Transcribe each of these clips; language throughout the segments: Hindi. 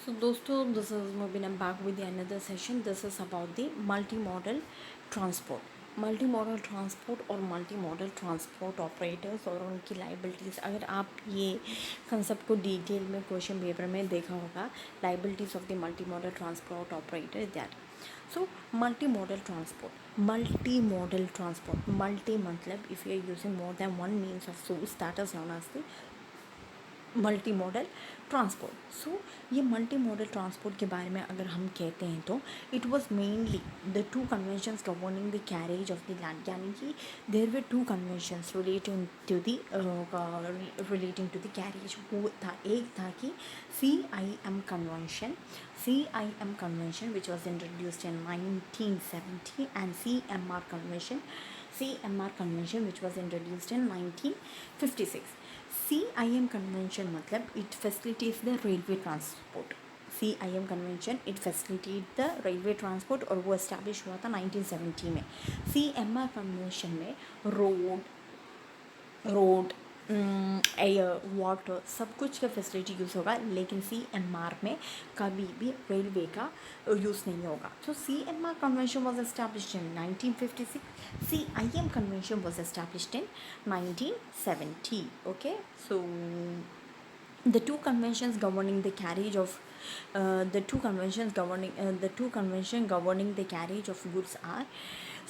So दोस्तों, this is Mubin. I'm back with another session. This is about the multimodal transport. Multi transport और मल्टी मॉडल ट्रांसपोर्ट ऑपरेटर्स और उनकी लाइबिलिटीज़, अगर आप ये कंसेप्ट को डिटेल में क्वेश्चन पेपर में देखा होगा, liabilities of the multi model transport operator that. So multi model transport, multi मतलब if you are using more than one means of source that is known as the multi model transport. So ये मल्टी मॉडल ट्रांसपोर्ट के बारे में अगर हम कहते हैं तो it was mainly the two conventions governing the carriage of the land, यानी कि there were two conventions relating to the carriage. वो था, एक था कि CIM convention which was introduced in 1970 and CMR convention which was introduced in 1956. CIM convention मतलब it facilitates the railway transport. CIM convention it facilitate the railway transport और वो इस्टेब्लिश हुआ था 1970 में. CMR कन्वेंशन में रोड एयर वाटर सब कुछ का फैसिलिटी यूज़ होगा, लेकिन CMR में कभी भी रेलवे का यूज़ नहीं होगा. तो CMR convention was established in 1956. CIM convention was established in 1970. Okay, so the two conventions governing the carriage of the two convention governing the carriage of goods are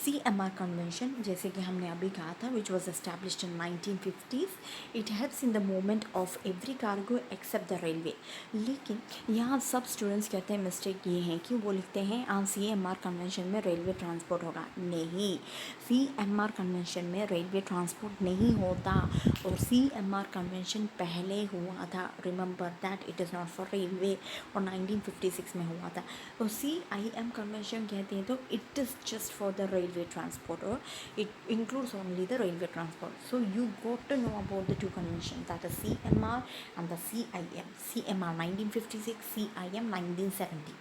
CMR convention, जैसे कि हमने अभी कहा था, which was established in 1950s. it helps in the movement of every cargo except the railway. लेकिन यहाँ सब स्टूडेंट्स कहते हैं मिस्टेक ये है कि वो लिखते हैं CMR कन्वेंशन में रेलवे ट्रांसपोर्ट होगा. नहीं, CMR कन्वेंशन में रेलवे ट्रांसपोर्ट नहीं होता और CMR कन्वेंशन पहले हुआ था. Remember that it is not for railway और 1956 में हुआ था. तो CIM कन्वेंशन कहते हैं तो it is just for the railway transport, or it includes only the railway transport. So you got to know about the two conventions, that is CMR and the CIM. CMR 1956, CIM 1970.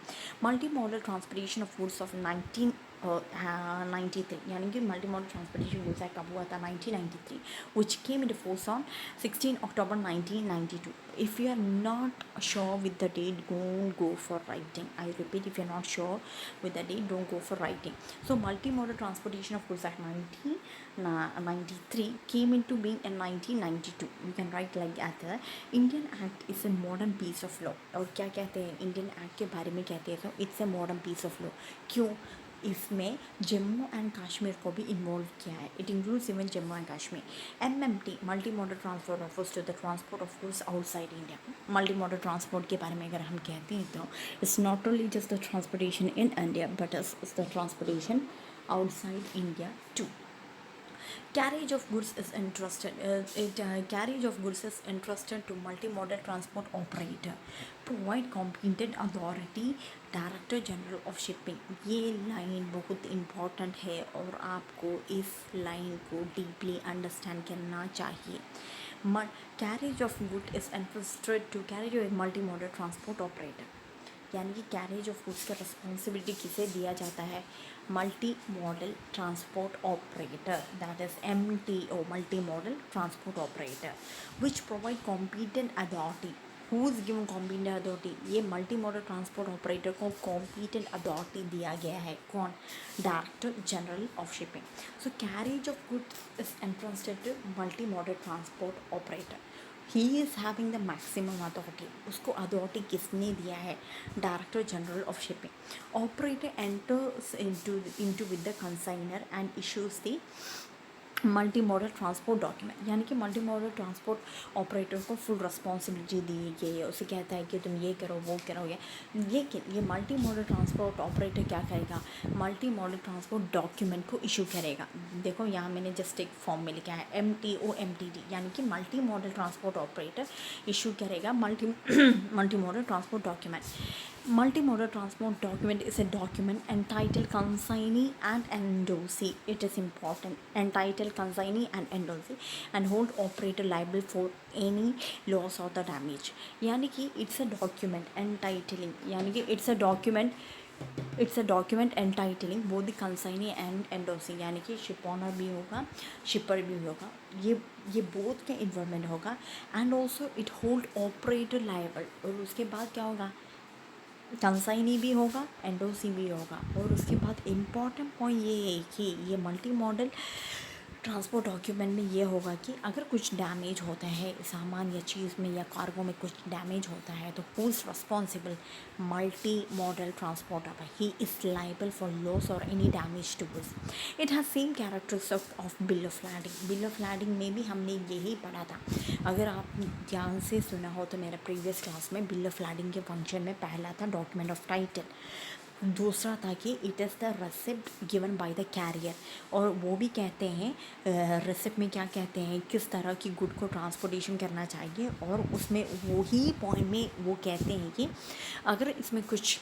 Multimodal transportation of goods of 1993, यानी कि multi model transportation rules act कब हुआ था? 1993, विच केम in force on 16 October 1992. If you are not sure with the date, don't go for writing. I repeat, if you are not sure with the date, don't go for writing. So multimodal transportation of goods act 1993 came into being in 1992. You can write like that. Indian Act is a modern piece of law. और क्या कहते हैं इंडियन एक्ट के बारे में? कहते हैं तो it's a modern piece of law. क्यों? इसमें जम्मू एंड कश्मीर को भी इन्वॉल्व किया है. It includes even Jammu and Kashmir. MMT multi model transport offers to the transport of goods outside India. Multi model transport के बारे में अगर हम कहते हैं तो it's not only just the transportation in India but it's the transportation outside India too. Carriage of goods is entrusted to multimodal transport operator. Provide competent authority, director general of shipping. ये लाइन बहुत इम्पॉर्टेंट है और आपको इस लाइन को डीपली अंडरस्टैंड करना चाहिए. Carriage of good is entrusted to carriage of multi model transport operator, यानी कि कैरेज ऑफ गुड्स का रिस्पॉन्सिबिलिटी किसे दिया जाता है? Multi model transport operator, that is MTO, multi model transport operator, which provide competent authority. Who is given competent authority? ये मल्टी मॉडल ट्रांसपोर्ट ऑपरेटर को कॉम्पिटेंट अथॉरिटी दिया गया है. कौन? Director general of shipping. So carriage of goods is entrusted to multi modal transport operator. He is having the maximum authority. उसको अथॉरिटी किसने दिया है? Director general of shipping. Operator enters into with the consignor and issues the multi model transport document, यानी कि मल्टी मॉडल ट्रांसपोर्ट ऑपरेटर को फुल रिस्पॉन्सिबिलिटी दी गई है. उसे कहता है कि तुम ये करो वो करोगे. लेकिन ये मल्टी मॉडल ट्रांसपोर्ट ऑपरेटर क्या करेगा? मल्टी मॉडल ट्रांसपोर्ट डॉक्यूमेंट को इशू करेगा. देखो यहाँ मैंने जस्ट एक फॉर्म में लिखा है MTO MTD, यानी कि multi model transport operator issue करेगा multi model transport document. Multimodal transport document is a document entitled consignee and endorsee. It is important. Entitled consignee and endorsee and hold operator liable for any loss or the damage. यानी कि it's a document entitling, यानी कि it's a document entitling both the consignee and endorsee, यानी कि शिप ऑनर भी होगा, शिपर भी होगा. ये बोथ का इन्वॉल्वमेंट होगा. And also it hold operator liable. और उसके बाद क्या होगा? कंसाइनी भी होगा, एनओसी भी होगा। और उसके बाद इम्पॉर्टेंट पॉइंट ये है कि ये मल्टी मॉडल ट्रांसपोर्ट डॉक्यूमेंट में ये होगा कि अगर कुछ डैमेज होता है सामान या चीज़ में या कार्गो में कुछ डैमेज होता है तो who is responsible? Multi modal transporter, he is liable for loss और any damage to goods. It has same characteristics of bill of landing. Bill of landing में भी हमने यही पढ़ा था, अगर आप ध्यान से सुना हो तो मेरा प्रीवियस क्लास में बिल ऑफ लैंडिंग के फंक्शन में पहला था डॉक्यूमेंट ऑफ टाइटल, दूसरा था कि it is the receipt given by the carrier. और वो भी कहते हैं रेसिप्ट में क्या कहते हैं, किस तरह की गुड को ट्रांसपोर्टेशन करना चाहिए। और उसमें वही पॉइंट में वो कहते हैं कि अगर इसमें कुछ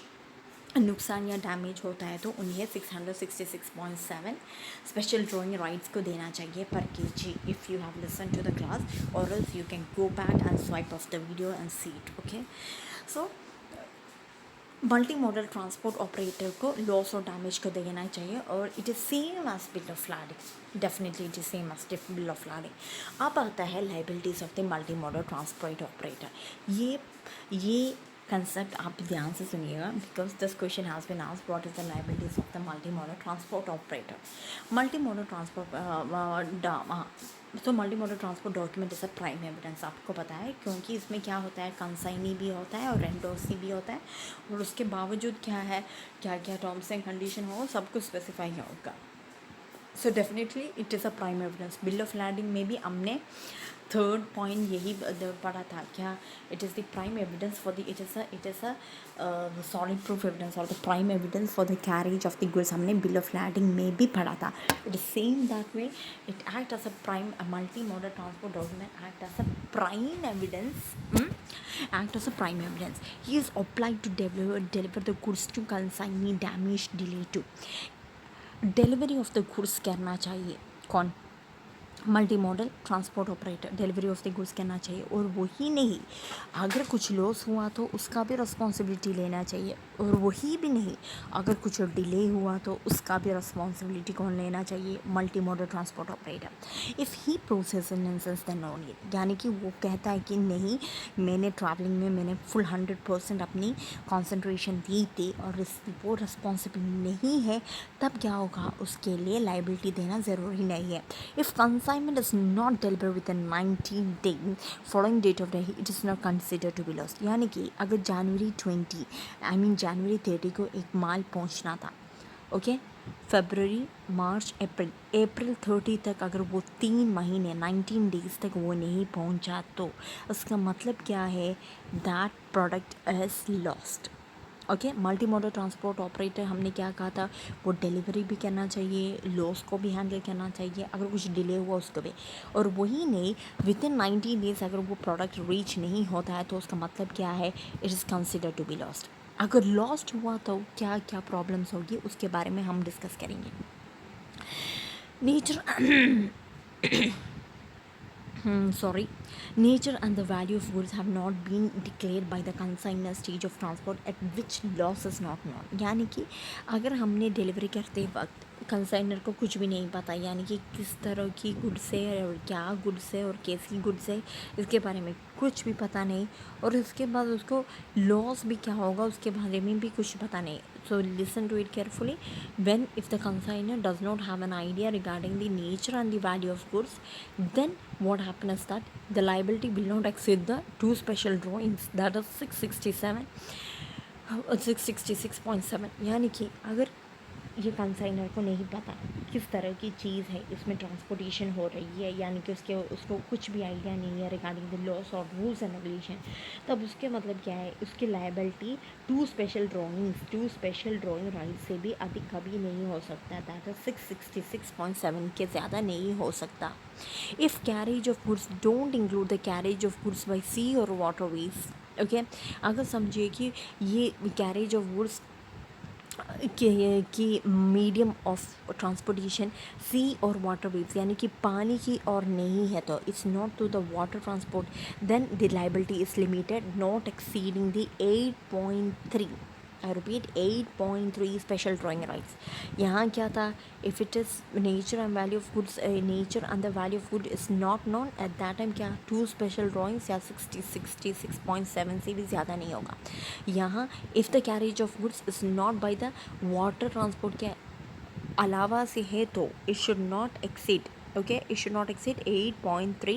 नुकसान या डैमेज होता है तो उन्हें 666.7 स्पेशल ड्राइंग राइट्स को देना चाहिए पर KG. If you have listen to the class और else you can go back and swipe of the video and see it. Okay, so multi model transport operator को लॉस और डैमेज को देना चाहिए और it is same as bill of landing. Definitely it is same as bill of landing. अब आता है liabilities of the multi model transport operator. ये कंसेप्ट आप ध्यान से सुनिएगा because this question has been asked what is the liabilities of the multi model transport operator. Multi model transport तो multi model transport document is a prime evidence, आपको पता है, क्योंकि इसमें क्या होता है, कंसाइनी भी होता है और एंडोसी भी होता है। और उसके बावजूद क्या है, क्या क्या टर्म्स एंड कंडीशन हो सब कुछ स्पेसिफाई होगा। So definitely it is a prime evidence. Bill of landing में भी हमने थर्ड पॉइंट यही पढ़ा था, क्या it is the prime evidence for the it is a solid proof evidence और the prime evidence for the carriage of the goods, हमने बिल ऑफ लैंडिंग में भी पढ़ा था। It is same that way, it act as a prime multi modal transport document act as a prime evidence, act as a prime evidence. He is obliged to deliver the goods to consignee, damage, delay to delivery of the goods करना चाहिए। कौन? Multi modal transport operator delivery of the goods करना चाहिए। और वही नहीं, अगर कुछ लॉस हुआ तो उसका भी रिस्पॉन्सिबिलिटी लेना चाहिए। और वही भी नहीं, अगर कुछ डिले हुआ तो उसका भी रिस्पॉन्सिबिलिटी कौन लेना चाहिए? Multi model transport operator. If he process in instance than only, यानी कि वो कहता है कि नहीं, मैंने ट्रैवलिंग में मैंने फुल 100% अपनी कॉन्सेंट्रेशन दी थी और वो रिस्पॉन्सिबल नहीं है, तब क्या होगा, उसके लिए लाइबिलिटी देना ज़रूरी नहीं है। If consignment is not delivered within 90 days following date of delivery, it is not considered to be lost। यानी कि अगर जनवरी 30 को एक माल पहुंचना था, ओके, फरवरी, मार्च, अप्रैल 30 तक अगर वो 3 महीने 19 डेज तक वो नहीं पहुंचा तो उसका मतलब क्या है? That product is lost. Okay, multi modal transport operator हमने क्या कहा था, वो डिलीवरी भी करना चाहिए, लॉस को भी हैंडल करना चाहिए, अगर कुछ डिले हुआ उसको भी। और वही नहीं, विद इन 90 डेज अगर वो प्रोडक्ट रीच नहीं होता है तो उसका मतलब क्या है? It is consider to be lost. अगर लॉस्ट हुआ तो क्या क्या प्रॉब्लम्स होगी उसके बारे में हम डिस्कस करेंगे। Nature nature and the value of goods have not been declared by the consignor stage of transport at which loss is not known। यानी कि अगर हमने डिलीवरी करते वक्त कंसाइनर को कुछ भी नहीं पता, यानी कि किस तरह की गुड्स है और क्या गुड्स है और कैसी गुड्स है, इसके बारे में कुछ भी पता नहीं, और इसके बाद उसको लॉस भी क्या होगा उसके बारे में भी कुछ पता नहीं। So listen to it carefully. When if the consignor does not have an idea regarding the nature and the value of goods, then what happens is that the liability will not exceed the two special drawings, that is 666.7। यानी कि अगर ये कंसाइनर को नहीं पता किस तरह की चीज़ है, इसमें ट्रांसपोर्टेशन हो रही है, यानी कि उसको कुछ भी आइडिया नहीं है रिगार्डिंग द लॉस और रूल्स एंड रेगुलेशन, तब उसके मतलब क्या है, उसकी liability to special drawing right से भी अधिक कभी नहीं हो सकता, दैट इज 666.7 के ज़्यादा नहीं हो सकता। If carriage of goods don't include the carriage of goods by sea और वाटरवेज। ओके, अगर समझिए कि ये कैरेज ऑफ गुड्स कि मीडियम ऑफ ट्रांसपोर्टेशन सी और वाटर वेव्स, यानी कि पानी की और नहीं है, तो it's not to the water transport, then the liability is limited not exceeding the 8.3 I repeat 8.3 special drawing rights. यहाँ क्या था, if it is nature and value of goods, nature and the value of good is not known at that time, क्या 2 स्पेशल ड्राइंग्स या 66.7 से भी ज़्यादा नहीं होगा. यहाँ if the carriage of goods is not by the water transport के अलावा से है तो it should not exceed, okay, it should not exceed 8.3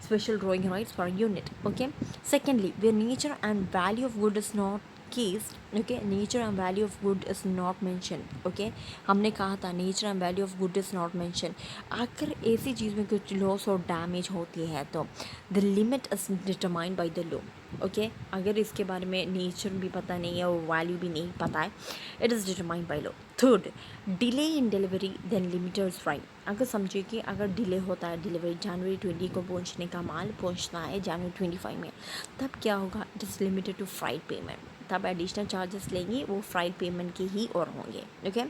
special drawing rights per unit. Okay, secondly, where nature and value of good is not case, okay, nature and value of good is not mentioned. Okay, हमने कहा था nature and value of good is not mentioned. अगर ऐसी चीज़ में कुछ लॉस और डैमेज होती है तो the limit is determined by the law. Okay, अगर इसके बारे में नेचर भी पता नहीं है और वैल्यू भी नहीं पता है, it is determined by law. Third, delay in delivery then limiters right. अगर समझिए कि अगर डिले होता है डिलीवरी, जनवरी 20 को पहुंचने का माल पहुंचना है जनवरी 25 में, तब क्या होगा, it is limited to freight payment. तब एडिशनल चार्जेस लेंगे वो फ्राइट पेमेंट के ही और होंगे. Okay,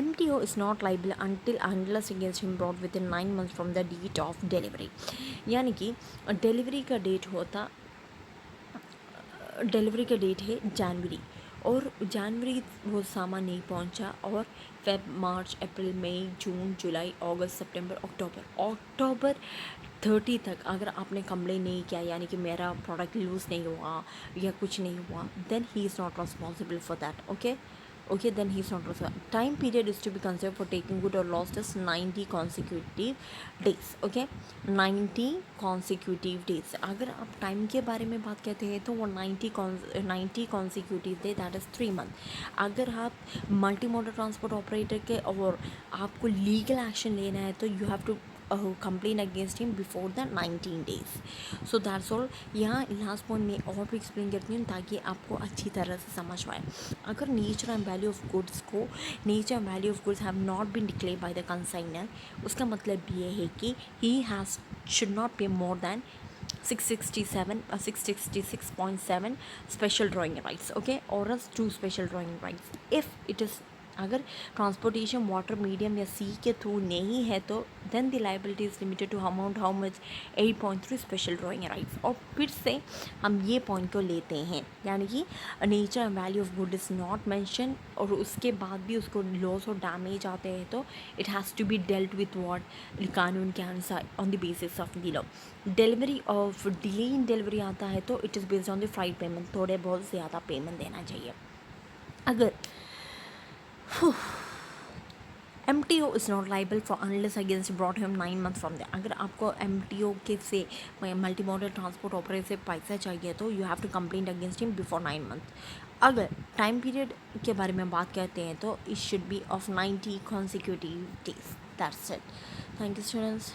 MTO is not liable until unless against him brought within 9 months from the date of delivery. यानी कि डिलीवरी का डेट होता, डिलीवरी का डेट है जनवरी, और जनवरी वो सामान नहीं पहुंचा, और फेब, मार्च, अप्रैल, मई, जून, जुलाई, अगस्त, सितंबर, अक्टूबर 30 तक अगर आपने कंप्लेन नहीं किया, यानी कि मेरा प्रोडक्ट लूज़ नहीं हुआ या कुछ नहीं हुआ, then he is not responsible for that. Okay, then he's not responsible. Time period is to be considered for taking good or lost is 90 consecutive days. Okay, 90 consecutive days. अगर आप टाइम के बारे में बात करते हैं तो वो 90 consecutive day, that is 3 month. अगर आप मल्टी मोडल ट्रांसपोर्ट ऑपरेटर के और आपको लीगल एक्शन लेना है तो you have to complain against him before the 19 days. So that's all. यहाँ लास्ट पॉइंट में और भी एक्सप्लेन करती हूँ ताकि आपको अच्छी तरह से समझ पाए. अगर nature and value of goods को, nature and value of goods have not been declare by the consignor, उसका मतलब ये है कि ही हैज़ शुड नॉट पे more than 666.7 special drawing rights, okay, or else 2 special drawing rights. If it is, अगर ट्रांसपोर्टेशन वाटर, मीडियम या सी के थ्रू नहीं है तो then the liability is limited to amount how much 8.3 special drawing rights. और फिर से हम ये पॉइंट को लेते हैं, यानी कि nature and value of good is not mention, और उसके बाद भी उसको लॉस और डैमेज आते हैं तो it has to be dealt with what कानून के अनुसार on the basis of the law. Delivery of delay in delivery आता है तो it is based on the freight payment, थोड़े बहुत ज़्यादा पेमेंट देना चाहिए. अगर MTO is not liable for unless against brought him 9 months from there. अगर आपको MTO के से मल्टी मॉडल ट्रांसपोर्ट ऑपरेटर से पैसा चाहिए तो you have to complaint against him before 9 months. अगर टाइम पीरियड के बारे में बात करते हैं तो it should be of 90 consecutive days. That's it. Thank you, students.